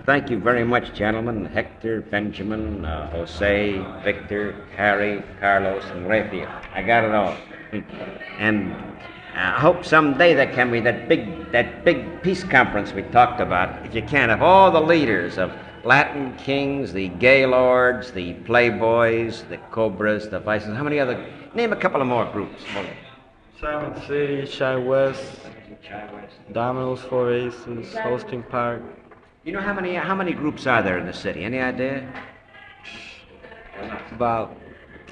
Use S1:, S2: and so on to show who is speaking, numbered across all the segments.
S1: Thank you very much, gentlemen. Hector, Benjamin, Jose, Victor, Harry, Carlos, and Rapia. I got it all. And I hope someday there can be that big peace conference we talked about. If you can, of all the leaders of Latin Kings, the Gaylords, the Playboys, the Cobras, the Vices. How many other? Name a couple of more groups.
S2: Simon City, Shy West, Domino's Four Aces, Hosting Park.
S1: You know how many groups are there in the city? Any idea?
S2: About,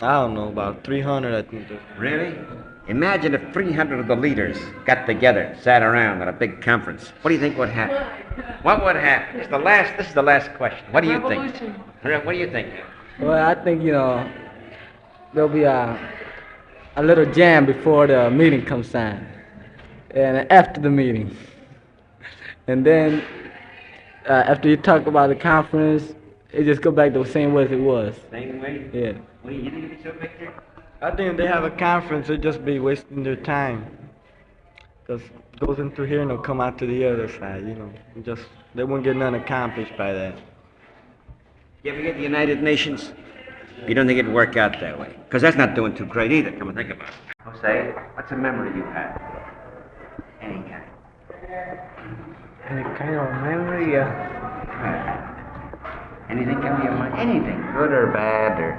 S2: I don't know, about 300, I think.
S1: Really? Imagine if 300 of the leaders got together, sat around at a big conference. What do you think would happen? What would happen? This is the last question. What do you think? What do you think?
S3: Well, I think, there'll be a little jam before the meeting comes on, and after the meeting. And then, after you talk about the conference, it just go back the same way as it was.
S1: Same way?
S3: Yeah.
S1: What do you think so, Victor?
S2: I think if they have a conference, it'd just be wasting their time. Because goes into here and they'll come out to the other side, They won't get nothing accomplished by that.
S1: You ever get the United Nations? You don't think it'd work out that way? Because that's not doing too great either, come and think about it. Jose, what's a memory you had? Any kind.
S4: Any kind of memory?
S1: Anything come to your mind? Anything, good or bad, or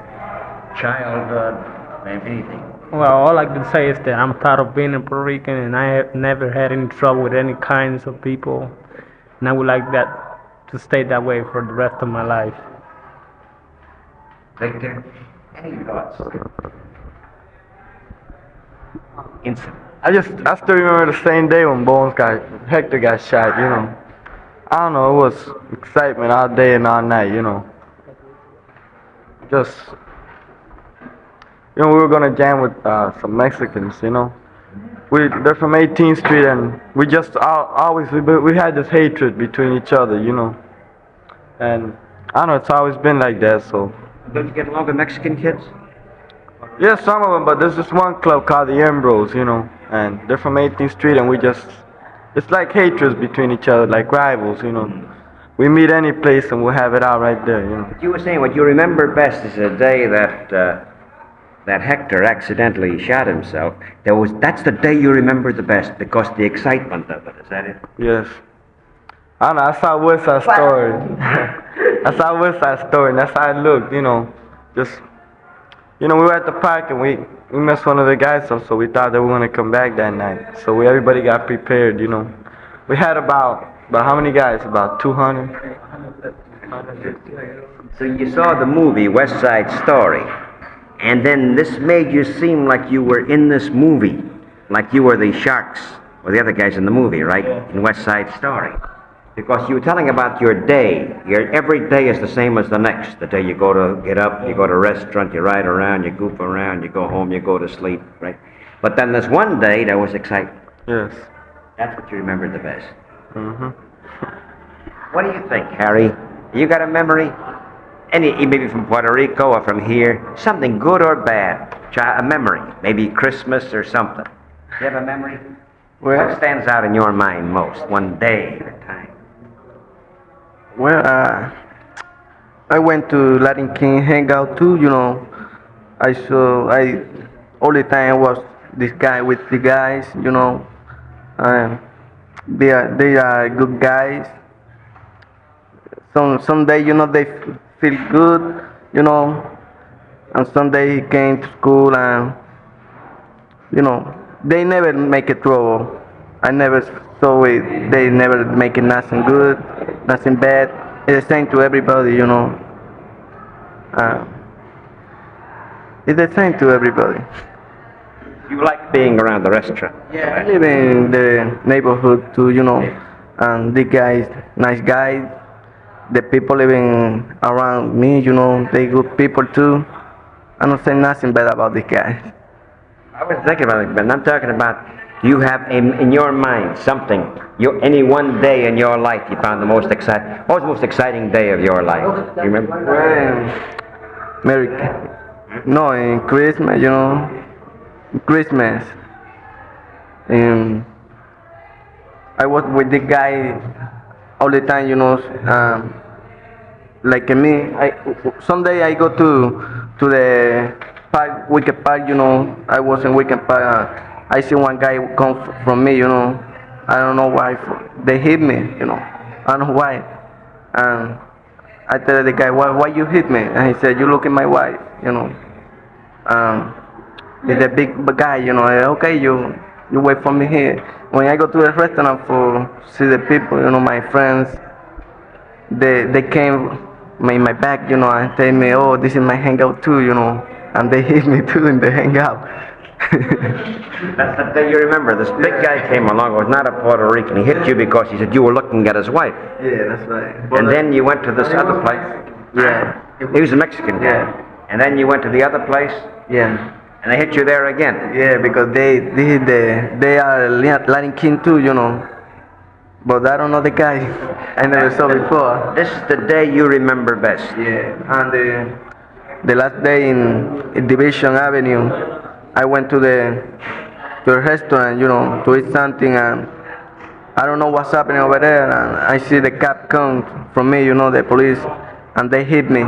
S1: childhood, anything.
S4: Well, all I can say is that I'm proud of being a Puerto Rican, and I have never had any trouble with any kinds of people, and I would like that to stay that way for the rest of my life.
S1: Victor, any thoughts? Instant.
S2: I still remember the same day when Hector got shot, I don't know, it was excitement all day and all night, Just, we were gonna jam with some Mexicans, They're from 18th Street, and we just we had this hatred between each other, And I don't know, it's always been like that, so.
S1: Don't you get along with Mexican kids?
S2: Yeah, some of them, but there's this one club called the Embros, and they're from 18th Street, and it's like hatreds between each other, like rivals, We meet any place and we'll have it out right there,
S1: You were saying what you remember best is the day that Hector accidentally shot himself. That's the day you remember the best because the excitement of it. Is that it?
S2: Yes. I don't know, I saw West Side Story. I saw West Side Story, and that's how it looked, we were at the park and we messed one of the guys up, so we thought they were going to come back that night. So everybody got prepared, We had about how many guys? About 200?
S1: So you saw the movie West Side Story, and then this made you seem like you were in this movie, like you were the sharks or the other guys in the movie, right? In West Side Story. Because you were telling about your day. Every day is the same as the next. The day you get up, you go to a restaurant, you ride around, you goof around, you go home, you go to sleep, right? But then there's one day that was exciting.
S2: Yes.
S1: That's what you remember the best.
S2: Mm-hmm.
S1: What do you think, Harry? You got a memory? Maybe from Puerto Rico or from here? Something good or bad? A memory. Maybe Christmas or something. You have a memory? What stands out in your mind most? One day at a time.
S5: Well, I went to Latin King hangout too, all the time was this guy with the guys, they are good guys. Someday, they feel good, and someday he came to school and, they never make it trouble. I never saw it. They never make it nothing good, nothing bad. It's the same to everybody, It's the same to everybody.
S1: You like being around the restaurant?
S5: Yeah, I live in the neighborhood too, and the guys, nice guys. The people living around me, they good people too. I don't say nothing bad about the guys.
S1: I was thinking about it, but I'm talking about, do you have in your mind something, any one day in your life you found what was the most exciting day of your life? You remember?
S5: In Christmas, Christmas. I was with the guy all the time, like me. Someday I go to the park, Wicked Park, I was in Wicked Park. I see one guy come from me, I don't know why they hit me, I don't know why. And I tell the guy, why you hit me? And he said, you look at my wife, he's a big guy, okay, you wait for me here. When I go to the restaurant for see the people, my friends, they came in my back, and tell me, oh, this is my hangout too, and they hit me too in the hangout.
S1: That's the day you remember. This big guy came along, was not a Puerto Rican. He hit you because he said you were looking at his wife.
S5: Yeah, that's right.
S1: And then you went to this other place.
S5: Yeah.
S1: He was a Mexican guy.
S5: Yeah.
S1: And then you went to the other place,
S5: Yeah.
S1: and they hit you there again.
S5: Yeah, because they are Latin King too, But I don't know the guy. I never saw before.
S1: This is the day you remember best.
S5: Yeah. And the last day in Division Avenue, I went to the restaurant, to eat something, and I don't know what's happening over there. And I see the cop come from me, the police, and they hit me.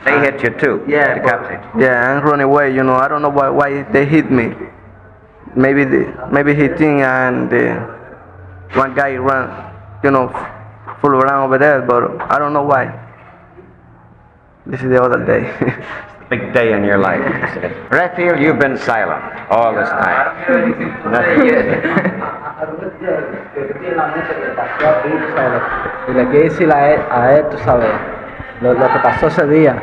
S1: They hit you too.
S5: Yeah,
S1: the cops hit you.
S5: Yeah, and run away. I don't know why they hit me. Maybe he think and one guy ran, full around over there, but I don't know why. This is the other day.
S1: Big day in your life. Rapia, you've been silent all this time. Nothing.
S3: Y le quiero decir a él, tú sabes, lo que pasó ese día.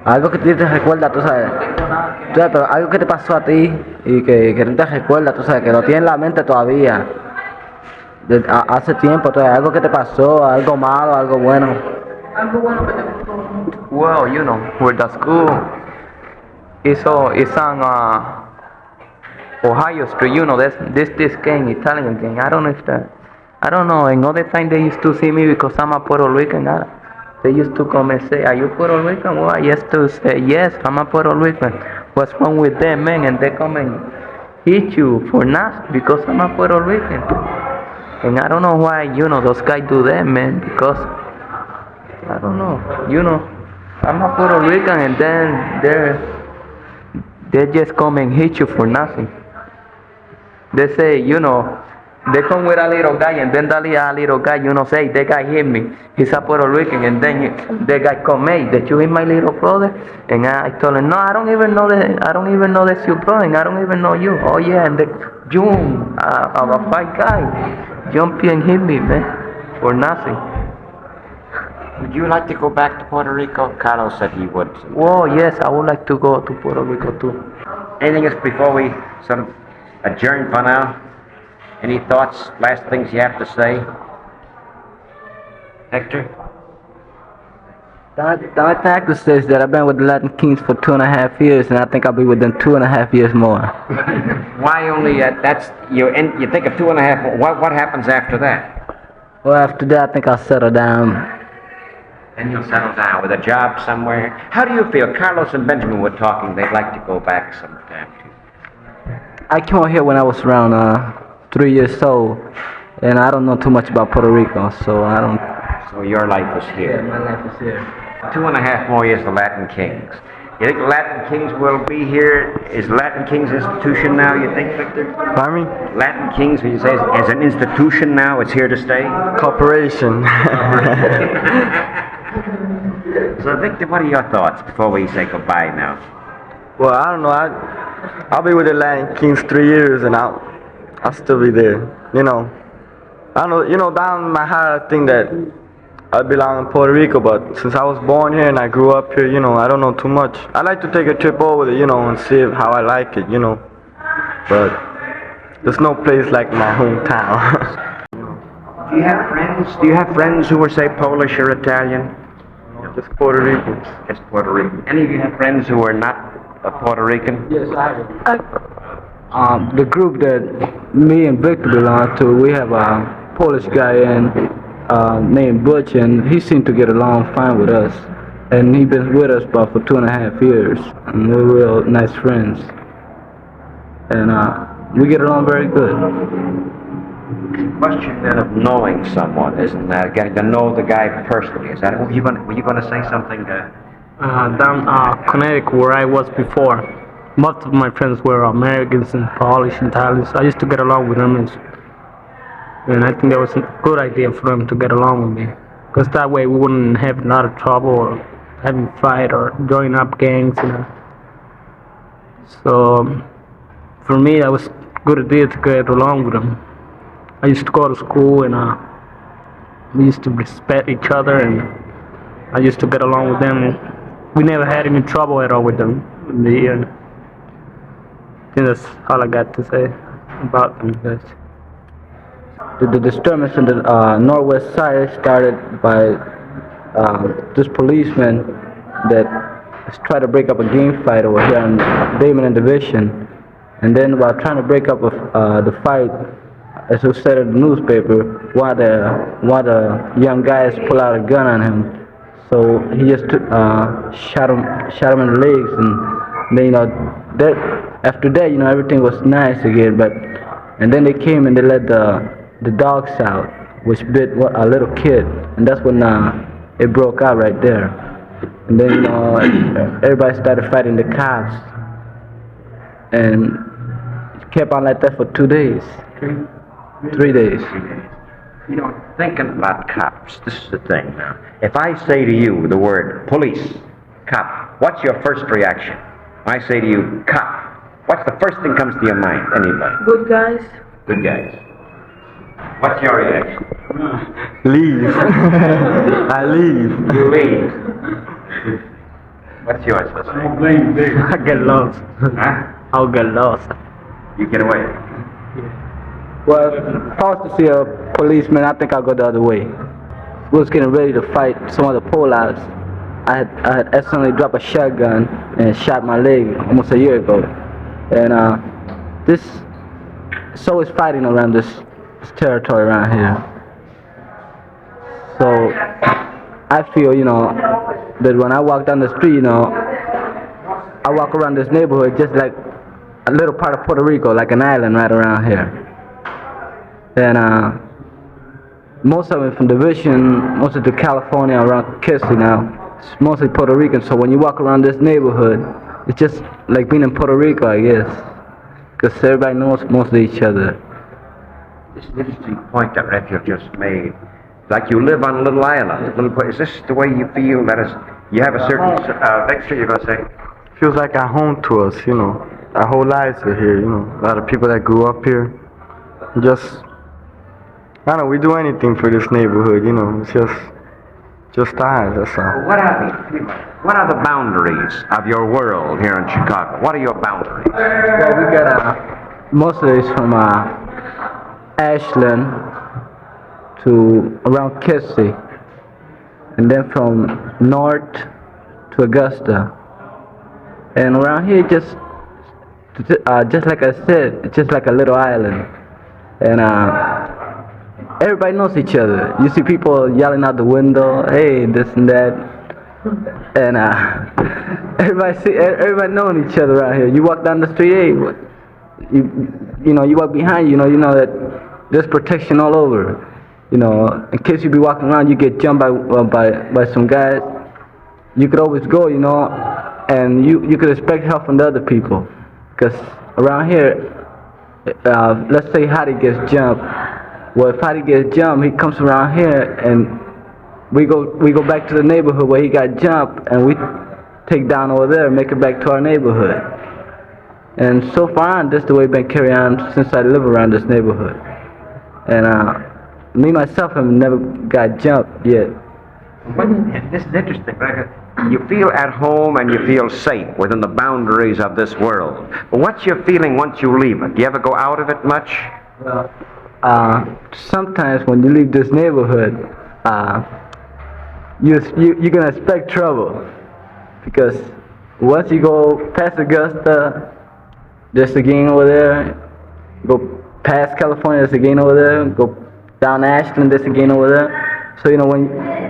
S3: Algo que tú te recuerdas, tú sabes. Pero algo que te pasó a ti y que tú te recuerdas, tú sabes, que lo tienes en la mente todavía. Hace tiempo, tú sabes, algo que te pasó, algo malo, algo bueno.
S6: Well, with the school, it's on Ohio Street. This gang, Italian gang. I don't know if that. I don't know. Another time they used to see me because I'm a Puerto Rican. They used to come and say, "Are you Puerto Rican?" Well, I used to say, "Yes, I'm a Puerto Rican." What's wrong with them, man? And they come and hit you for nothing because I'm a Puerto Rican. And I don't know why, those guys do that, man. Because I don't know, I'm a Puerto Rican, and then they just come and hit you for nothing. They say, they come with a little guy, and then that little guy, say, that guy hit me. He's a Puerto Rican, and then the guy come, hey, did you hit my little brother? And I told him, no, I don't even know that's your brother, and I don't even know you. Oh yeah, and the June, a white guy, jumped and hit me, man, for nothing.
S1: Would you like to go back to Puerto Rico? Carlos said he would.
S6: Whoa, yes, I would like to go to Puerto Rico too.
S1: Anything else before we sort of adjourn for now? Any thoughts, last things you have to say? Hector?
S3: The fact is that I've been with the Latin Kings for 2.5 years, and I think I'll be with them 2.5 years more.
S1: Why only, that's, you think of 2.5, what happens after that?
S3: Well, after that, I think I'll settle down.
S1: Then you'll settle down with a job somewhere. How do you feel? Carlos and Benjamin were talking. They'd like to go back sometime too.
S3: I came out here when I was around 3 years old, and I don't know too much about Puerto Rico, so I don't.
S1: So your life is here.
S3: Yeah, my life is here.
S1: 2.5 more years, the Latin Kings. You think the Latin Kings will be here? Is Latin Kings institution now, you think, Victor?
S2: Pardon me?
S1: Latin Kings, would you say, as an institution now, it's here to stay?
S2: Corporation.
S1: So, Victor, what are your thoughts before we say goodbye now?
S2: Well, I don't know. I'll be with the Latin Kings 3 years, and I'll still be there. I don't know. Down in my heart, I think that I belong in Puerto Rico, but since I was born here and I grew up here, I don't know too much. I like to take a trip over there, and see how I like it, But there's no place like my hometown.
S1: Do you have friends? Do you have friends who are, say, Polish or Italian?
S2: Just Puerto Rican.
S1: Just Puerto Rican. Any of you have friends who are not Puerto Rican?
S3: Yes, I have. The group that me and Victor belong to, we have a Polish guy named Butch, and he seemed to get along fine with us. And he's been with us for 2.5 years, and we're real nice friends. And we get along very good.
S1: Question then of knowing someone, isn't that? Getting to know the guy personally. Is that? Were you going to say something?
S4: Down Connecticut, where I was before, most of my friends were Americans and Polish and Italians. I used to get along with them, and I think that was a good idea for them to get along with me, because that way we wouldn't have a lot of trouble or having fight or joining up gangs, you know. So for me, that was a good idea to get along with them. I used to go to school, and we used to respect each other, and I used to get along with them. And we never had any trouble at all with them in the year. I think that's all I got to say about them guys.
S3: The disturbance in the northwest side started by this policeman that tried to break up a gang fight over here in Damen and Division. And then while trying to break up the fight, as it was said in the newspaper, one of the young guys pulled out a gun on him. So he just shot him in the legs, and then after that, everything was nice again. And then they came and they let the dogs out, which bit a little kid, and that's when it broke out right there. And then everybody started fighting the cops, and it kept on like that for 2 days. 3 days.
S1: Thinking about cops, this is the thing now. If I say to you the word police, cop, what's your first reaction? When I say to you, cop, what's the first thing comes to your mind? Anybody?
S6: Good guys.
S1: Good guys. What's your reaction?
S2: Leave. I leave.
S1: You leave. What's yours, Jose?
S4: I get lost.
S1: Huh?
S4: I'll get lost.
S1: You get away.
S3: Well, if I was to see a policeman, I think I'll go the other way. We was getting ready to fight some of the pullouts. I had accidentally dropped a shotgun and shot my leg almost a year ago. And it's always fighting around this territory around here. So I feel, that when I walk down the street, I walk around this neighborhood just like a little part of Puerto Rico, like an island right around here. And most of it from Division, most of the California around Kissy now, it's mostly Puerto Rican. So when you walk around this neighborhood, it's just like being in Puerto Rico, I guess, because everybody knows most of each other.
S1: This is an interesting point that Rapia just made. Like you live on a little island. Is this the way you feel? That is, you have a certain. Hector, you're gonna say?
S2: Feels like at home to us, Our whole lives are here, A lot of people that grew up here. I don't know, we do anything for this neighborhood, It's just ours, that's all.
S1: What are the boundaries of your world here in Chicago? What are your boundaries?
S3: Well, we got most of this from Ashland to around Kissy, and then from north to Augusta. And around here, just like I said, it's just like a little island. And everybody knows each other. You see people yelling out the window, hey, this and that. And everybody knowing each other around here. You walk down the street, hey, you walk behind you know that there's protection all over. In case you be walking around, you get jumped by some guys. You could always go, and you could expect help from the other people. Because around here, let's say Hottie gets jumped. Well, if Hottie gets jumped, he comes around here, and we go back to the neighborhood where he got jumped, and we take down over there and make it back to our neighborhood. And so far on, this is the way it's been carried on since I live around this neighborhood. And me myself have never got jumped yet.
S1: This is interesting. You feel at home and you feel safe within the boundaries of this world. But what's your feeling once you leave it? Do you ever go out of it much?
S3: Well, sometimes when you leave this neighborhood, you're gonna expect trouble, because once you go past Augusta, there's a gang over there. Go past California, there's a gang over there. Go down Ashland, there's a gang over there. So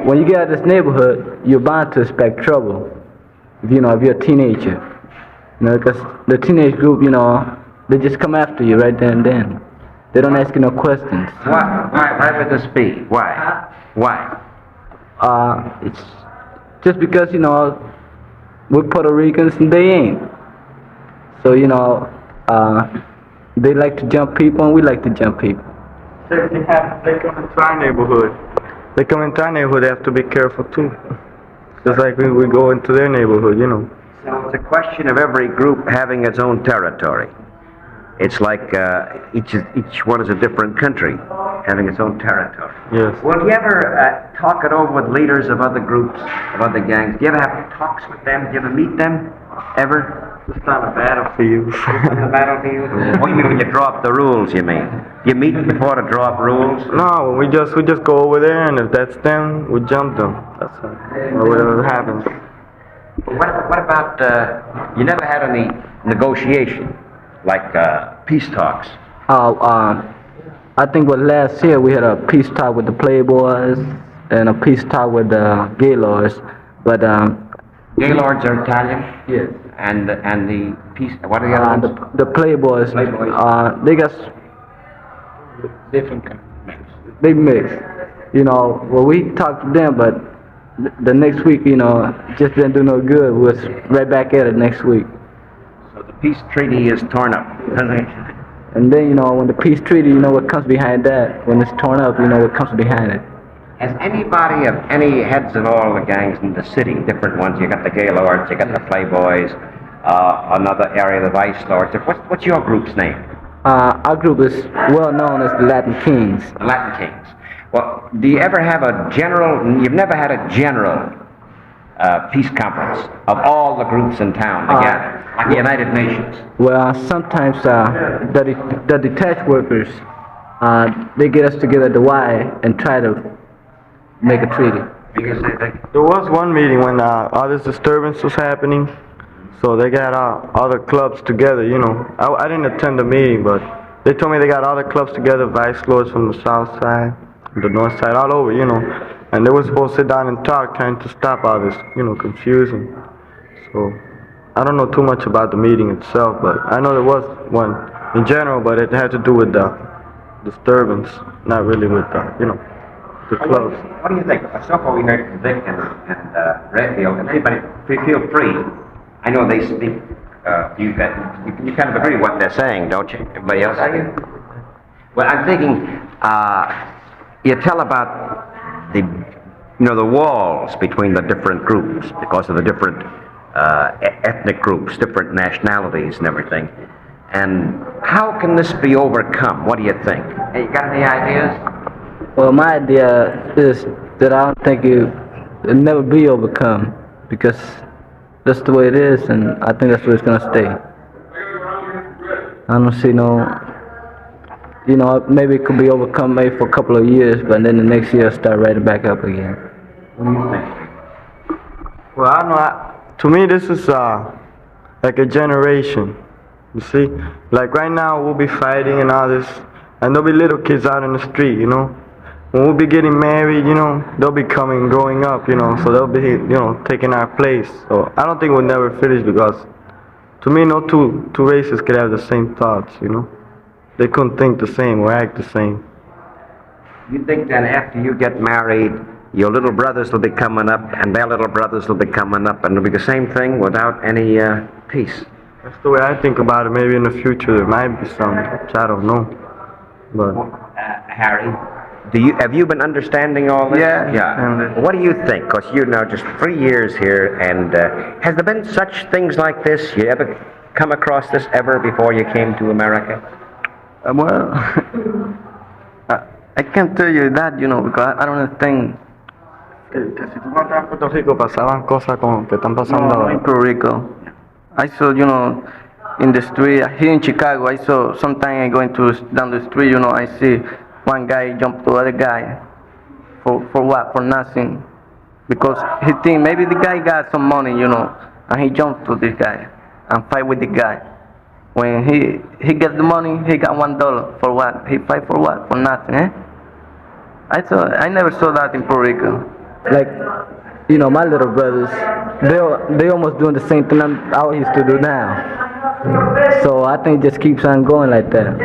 S3: when you get out of this neighborhood, you're bound to expect trouble. If you're a teenager, because the teenage group, they just come after you right there and then. They don't ask you no questions.
S1: Why would this be? Why? Why?
S3: It's just because, you know, we're Puerto Ricans and they ain't. So, you know, they like to jump people and we like to jump people.
S2: They come into our neighborhood. They come into our neighborhood, they have to be careful too. Just like we go into their neighborhood, you know.
S1: So it's a question of every group having its own territory. It's like each one is a different country, having its own territory.
S2: Yes.
S1: Well, do you ever talk it over with leaders of other groups, of other gangs? Do you ever have talks with them? Do you ever meet them? Ever?
S2: It's not a battlefield.
S1: On the battlefield? Oh, you mean when you draw up the rules, you mean? You meet before to draw up rules?
S2: No, we just go over there, and if that's them, we jump them. That's whatever happens.
S1: What about, you never had any negotiation, like peace talks?
S3: I think last year we had a peace talk with the Playboys and a peace talk with the Gaylords, but
S1: Gaylords are Italian?
S3: yes.
S1: And the peace, what are the other ones?
S3: The Playboys, they got
S4: Different kind.
S3: they mix. You know, well, we talked to them, but the next week, you know, just didn't do no good. We was right back at it next week.
S1: So the peace treaty is torn up.
S3: And then, you know, when the peace treaty, you know what comes behind that. When it's torn up, you know what comes behind it.
S1: Has anybody of any heads of all the gangs in the city, different ones, you got the Gaylords, you got the Playboys, another area, the Vice Lords, what's your group's name?
S3: Our group is well known as the Latin Kings.
S1: The Latin Kings. Well, do you ever have a general, you've never had a general peace conference of all the groups in town together, like the United Nations?
S3: Well, sometimes the detached workers, they get us together at the Y and try to make a treaty.
S2: There was one meeting when all this disturbance was happening, so they got other clubs together, you know. I didn't attend the meeting, but they told me they got other clubs together, Vice Lords from the south side, the north side, all over, you know. And they were supposed to sit down and talk, trying to stop all this, you know, confusion. So, I don't know too much about the meeting itself, but I know there was one in general, but it had to do with the disturbance, not really with the, you know, the clubs.
S1: What do you think? So far we heard from Vic and Rapia, and anybody feel free. I know they speak, you kind of agree with what they're saying, don't you? Everybody else? Well, I'm thinking, you tell about the, you know, the walls between the different groups because of the different ethnic groups, different nationalities and everything. And how can this be overcome? What do you think? Hey, you got any ideas?
S3: Well, my idea is that I don't think it'll never be overcome because that's the way it is, and I think that's where it's gonna stay. I don't see no, you know, maybe it could be overcome maybe for a couple of years, but then the next year it'll start right back up again.
S1: What do you think?
S2: Well, I don't know. To me, this is like a generation. You see, like right now we'll be fighting and all this, and there'll be little kids out in the street, you know. When we'll be getting married, you know, they'll be growing up, you know, so they'll be, you know, taking our place. So I don't think we'll never finish because, to me, no two races could have the same thoughts, you know. They couldn't think the same or act the same.
S1: You think then after you get married, your little brothers will be coming up, and their little brothers will be coming up, and it'll be the same thing without any peace?
S2: That's the way I think about it. Maybe in the future there might be some, which I don't know. But
S1: Harry, have you been understanding all this?
S5: Yeah.
S1: What do you think? Because you're now just 3 years here, and has there been such things like this? You ever come across this ever before you came to America?
S5: Well, I can't tell you that, you know, because I don't understand.
S2: que si tú no estabas en Puerto Rico pasaban cosas como que están pasando
S5: No, in Puerto Rico. I saw, you know, in the street, here in Chicago, I saw, sometimes I go down the street, you know, I see one guy jump to other guy. For what? For nothing. Because he think maybe the guy got some money, you know, and he jumped to this guy and fight with the guy. When he get the money, he got $1. For what? He fight for what? For nothing, eh? I never saw that in Puerto Rico.
S3: Like, you know, my little brothers, they almost doing the same thing I used to do now. So I think it just keeps on going like that.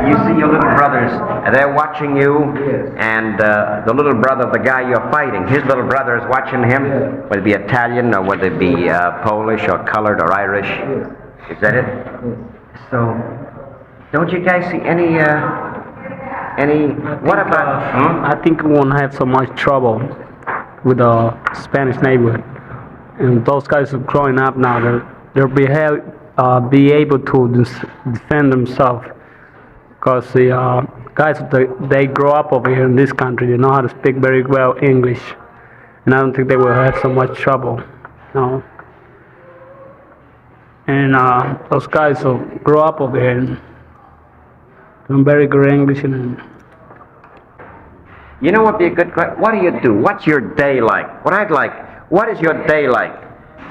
S1: You see your little brothers, they're watching you, and the little brother, the guy you're fighting, his little brother is watching him, whether it be Italian or whether it be Polish or colored or Irish. Is that it? So, don't you guys see any, what about,
S4: I think we won't have so much trouble with the Spanish neighborhood. And those guys are growing up now. They'll be able to defend themselves. Because the guys, they grow up over here in this country. They know how to speak very well English. And I don't think they will have so much trouble. No. And those guys will grow up over here and doing very good English. And
S1: you know what would be a good question? What do you do? What's your day like? What is your day like?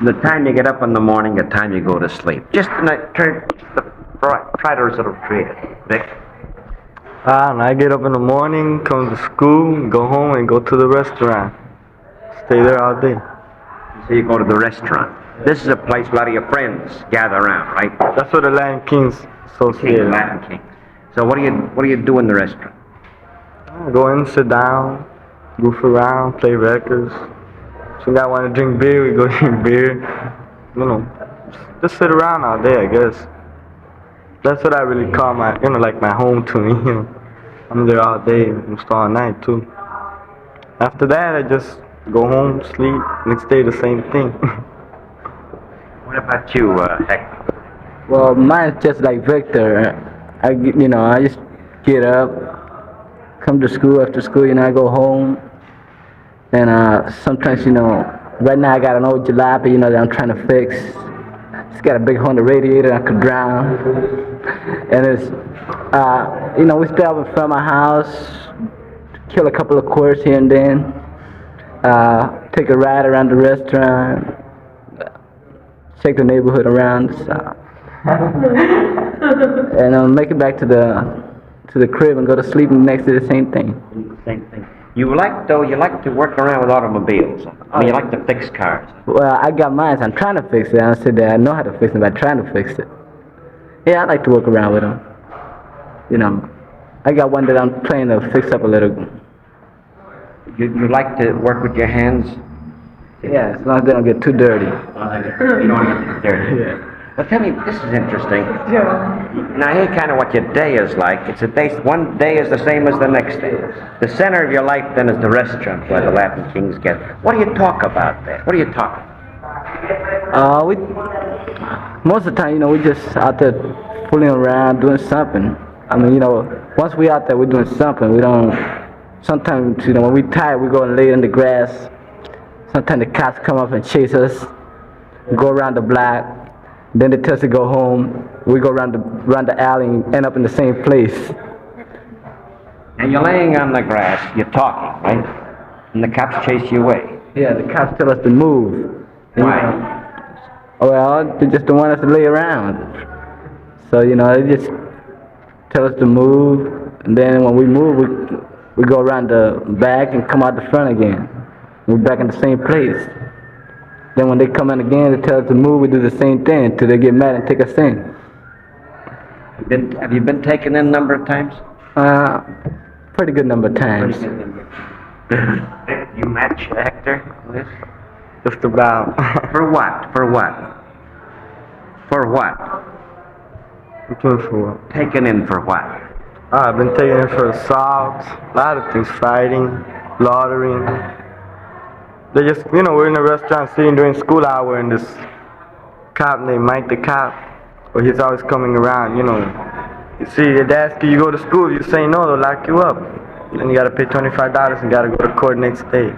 S1: The time you get up in the morning, the time you go to sleep. Just try to sort of create it. Vic?
S2: I get up in the morning, come to school, go home, and go to the restaurant. Stay there all day.
S1: So you go to the restaurant. This is a place a lot of your friends gather around, right?
S2: That's where the Latin Kings associate.
S1: Latin King. So what do you do in the restaurant?
S2: Go in, sit down, goof around, play records. Some guy want to drink beer, we go drink beer. You know, just sit around all day, I guess. That's what I really call my, like my home to me. I'm there all day, almost all night too. After that, I just go home, sleep. Next day, the same thing.
S1: What about you, Hector?
S3: Well, mine's just like Victor. I just get up, come to school. After school, I go home. And sometimes, right now I got an old jalopy, that I'm trying to fix. It's got a big Honda radiator I could drown. And it's, we stay up in front of my house, kill a couple of quarts here and then, take a ride around the restaurant, check the neighborhood around, and make it back to the crib and go to sleep, and next day the same thing.
S1: Same thing. You like to work around with automobiles. I mean, you like to fix cars.
S3: Well, I got mine, so I'm trying to fix it. I said that I know how to fix it, but I'm trying to fix it. Yeah, I like to work around with them. I got one that I'm trying to fix up a little.
S1: You like to work with your hands?
S3: Yeah, as long as they don't get too dirty.
S1: You don't want to get too dirty.
S3: Yeah.
S1: Well, tell me, this is interesting. Now, I hear kind of what your day is like. It's a day. One day is the same as the next day. The center of your life then is the restaurant where the Latin Kings get. What do you talk about there? What do you talk about?
S3: Most of the time, we just out there fooling around, doing something. I mean, once we out there, we're doing something. We don't. Sometimes, when we tired, we go and lay in the grass. Sometimes the cops come up and chase us. Go around the block. Then they tell us to go home. We go around the alley and end up in the same place.
S1: And you're laying on the grass, you're talking, right? And the cops chase you away.
S3: Yeah, the cops tell us to move.
S1: Why?
S3: Well, they just don't want us to lay around. So, they just tell us to move. And then when we move, we go around the back and come out the front again. We're back in the same place. Then when they come in again, they tell us to move, we do the same thing until they get mad and take us in.
S1: Have you been taken in a number of times?
S3: Pretty good number of times.
S1: You match Hector?
S2: Just about.
S1: For what? For what? For what?
S2: For what?
S1: Taken in for what?
S2: I've been taken in for assault, a lot of things, fighting, loitering. They just, we're in a restaurant sitting during school hour, and this cop named Mike the cop, well, he's always coming around, You see, they ask you go to school, you say no, they'll lock you up. Then you got to pay $25 and got to go to court next day.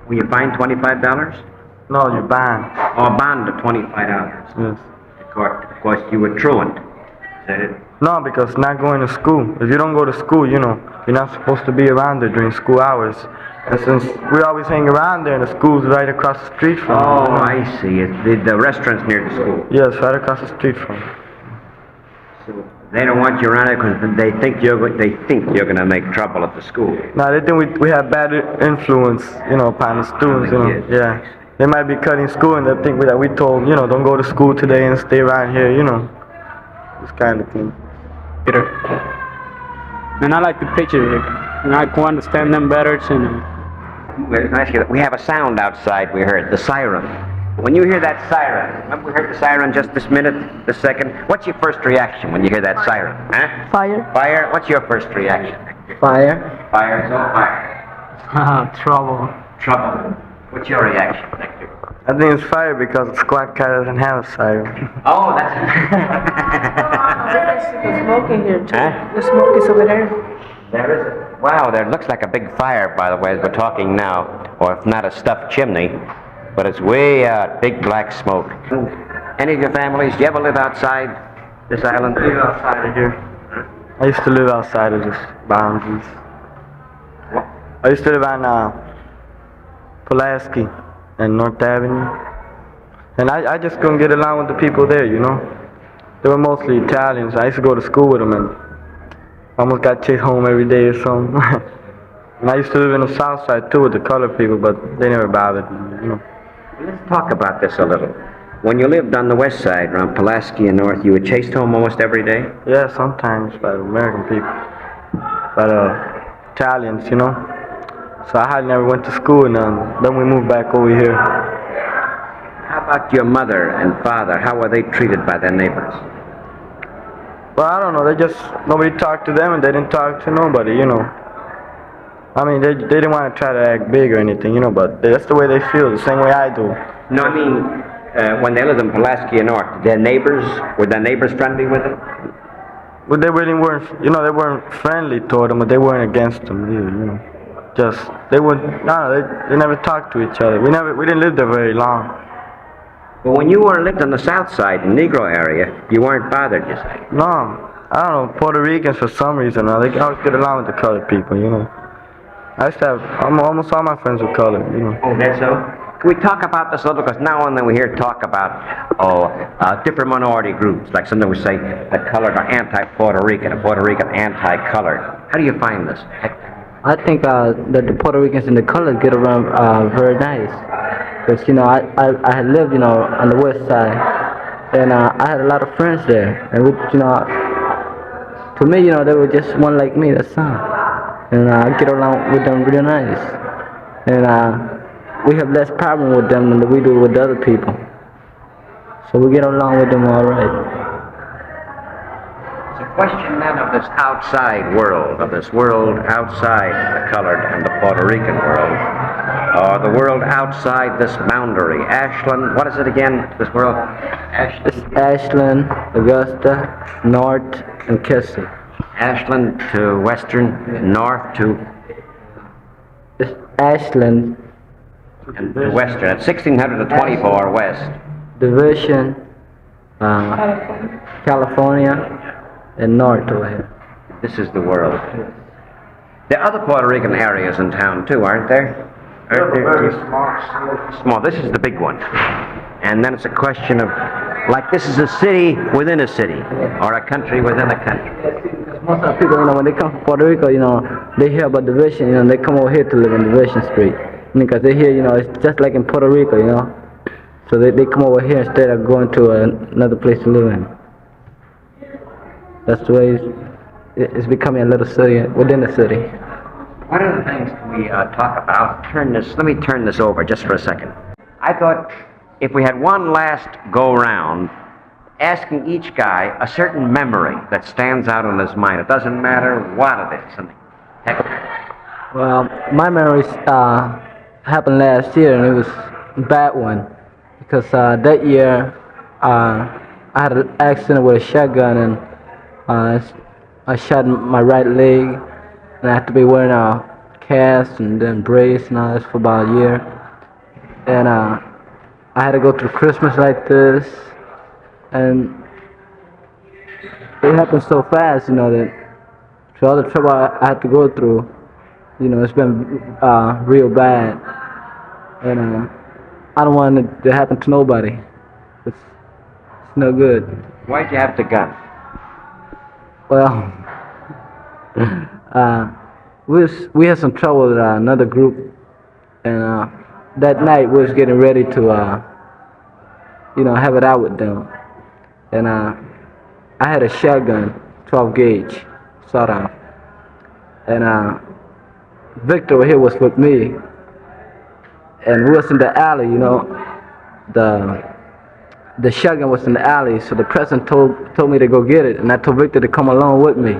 S1: Will you fine $25?
S2: No, you're banned.
S1: Or bond of $25?
S2: Yes.
S1: Of course, you were truant. Is that it?
S2: No, because not going to school. If you don't go to school, you're not supposed to be around there during school hours. And since we always hang around there, and the school's right across the street from
S1: Oh, I see. The restaurant's near the school.
S2: Yes, right across the street from it.
S1: So they don't want you around there because they think you're going to make trouble at the school.
S2: No, they think we have bad influence, upon the students,
S1: Kids.
S2: Yeah. They might be cutting school and they think that we told, don't go to school today and stay around here, this kind of thing.
S4: Peter. And I like to picture it, and I can understand them better.
S1: We have a sound outside we heard, the siren. When you hear that siren, remember we heard the siren just this minute, this second? What's your first reaction when you hear that siren? Huh?
S7: Fire.
S1: Fire? What's your first reaction?
S3: Fire.
S1: Fire, it's all fire.
S4: Trouble.
S1: Trouble. What's your reaction, Hector?
S2: I think it's fire because the squad car doesn't have a siren.
S1: Oh, that's
S7: There's smoke in here too.
S1: Huh?
S7: The smoke is over there.
S1: There is it. Wow, there looks like a big fire, by the way, as we're talking now. Or if not a stuffed chimney, but it's way out, big black smoke. Any of your families, do you ever live outside this island?
S2: I live outside of here. I used to live outside of this boundaries. I used to live on Pulaski and North Avenue. And I just couldn't get along with the people there, They were mostly Italians. I used to go to school with them and I almost got chased home every day or something. And I used to live in the south side too with the colored people, but they never bothered me,
S1: Let's talk about this a little. When you lived on the west side, around Pulaski and North, you were chased home almost every day?
S2: Yeah, sometimes by the American people. By the Italians, So I hardly never went to school and then we moved back over here.
S1: How about your mother and father? How were they treated by their neighbors?
S2: Well, I don't know. Nobody talked to them and they didn't talk to nobody, I mean, they didn't want to try to act big or anything, but that's the way they feel, the same way I do.
S1: No, I mean, when they lived in Pulaski and North, were their neighbors friendly with them?
S2: But they really weren't, they weren't friendly toward them, but they weren't against them either, they never talked to each other. We didn't live there very long.
S1: Well, when you lived on the south side, in the Negro area, you weren't bothered, you say?
S2: No, I don't know, Puerto Ricans for some reason, they always get along with the colored people, I used to have, almost all my friends were colored,
S1: Oh, that's so? Can we talk about this a little? Because now and then we hear talk about, different minority groups. Like sometimes we say the colored are anti-Puerto Rican, and Puerto Rican anti-colored. How do you find this, Hector?
S3: I think that the Puerto Ricans and the colored get around very nice. Because, I had lived, on the west side. And I had a lot of friends there. And, to me, they were just one like me, that's all. And I get along with them really nice. And we have less problem with them than we do with other people. So we get along with them all right.
S1: It's a question then of this outside world, of this world outside the colored and the Puerto Rican world, or the world outside this boundary. Ashland, what is it again, this world?
S3: It's Ashland, Augusta, North, and Kessel.
S1: Ashland to western, north to
S3: It's Ashland,
S1: and to western, at 1624 west.
S3: Division, California, and North over here.
S1: This is the world. There are other Puerto Rican areas in town too, aren't there? Aren't there? Small. This is the big one. And then it's a question of, like this is a city within a city, or a country within a country.
S3: Most of the people, when they come from Puerto Rico, they hear about Division, they come over here to live in Division Street. Because they hear, it's just like in Puerto Rico, So they come over here instead of going to another place to live in. That's the way it's becoming a little city within the city.
S1: What other things can we talk about? Let me turn this over just for a second. I thought if we had one last go-round, asking each guy a certain memory that stands out in his mind. It doesn't matter what it is. And
S3: Well, my memories happened last year, and it was a bad one. Because that year, I had an accident with a shotgun, and I shot my right leg, and I had to be wearing a cast and then brace and all this for about a year. And I had to go through Christmas like this, and it happened so fast, that through all the trouble I had to go through, it's been real bad. And I don't want it to happen to nobody. It's no good.
S1: why'd you have the gun?
S3: Well, we had some trouble with another group, and that night we was getting ready to, have it out with them. And I had a shotgun, 12 gauge, sawed off. And Victor here was with me. And we was in the alley, the shotgun was in the alley, so the president told me to go get it, and I told Victor to come along with me.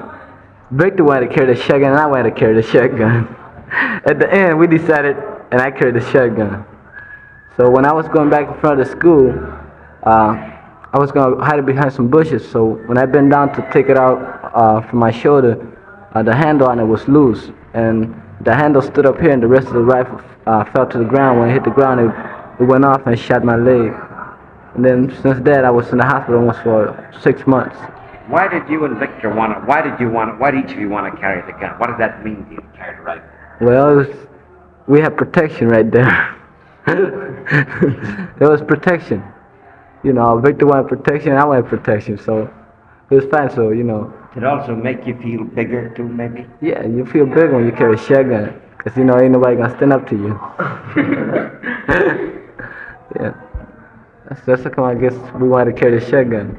S3: Victor wanted to carry the shotgun, and I wanted to carry the shotgun. At the end, we decided, and I carried the shotgun. So when I was going back in front of the school, I was going to hide it behind some bushes, so when I bent down to take it out from my shoulder, the handle on it was loose, and the handle stood up here, and the rest of the rifle fell to the ground. When it hit the ground, it went off and shot my leg. And then since that, I was in the hospital almost for 6 months.
S1: Why did you and Victor why did each of you want to carry the gun? What does that mean to you to carry the rifle?
S3: Well, we had protection right there. There was protection. Victor wanted protection, I wanted protection, so it was fine, so,
S1: Did it also make you feel bigger, too, maybe?
S3: Yeah, you feel big when you carry a shotgun, because, ain't nobody going to stand up to you. Yeah. That's how come I guess we wanted to carry the shotgun.